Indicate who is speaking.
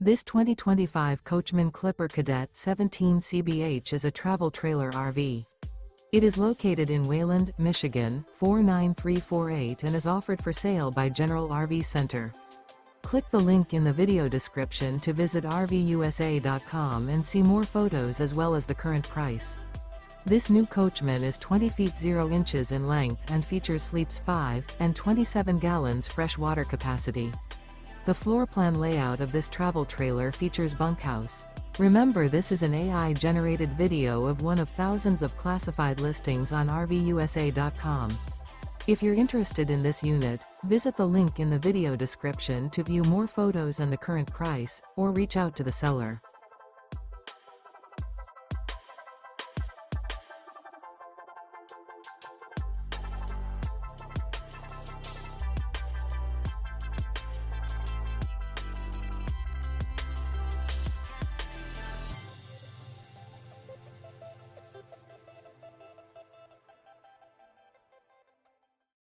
Speaker 1: This 2025 Coachmen Clipper Cadet 17 CBH is a travel trailer RV. It is located in Wayland, Michigan, 49348 and is offered for sale by General RV Center. Click the link in the video description to visit RVUSA.com and see more photos as well as the current price. This new Coachmen is 20 feet 0 inches in length and features sleeps 5 and 27 gallons fresh water capacity. The floor plan layout of this travel trailer features bunkhouse. Remember, this is an AI-generated video of one of thousands of classified listings on RVUSA.com. If you're interested in this unit, visit the link in the video description to view more photos and the current price, or reach out to the seller.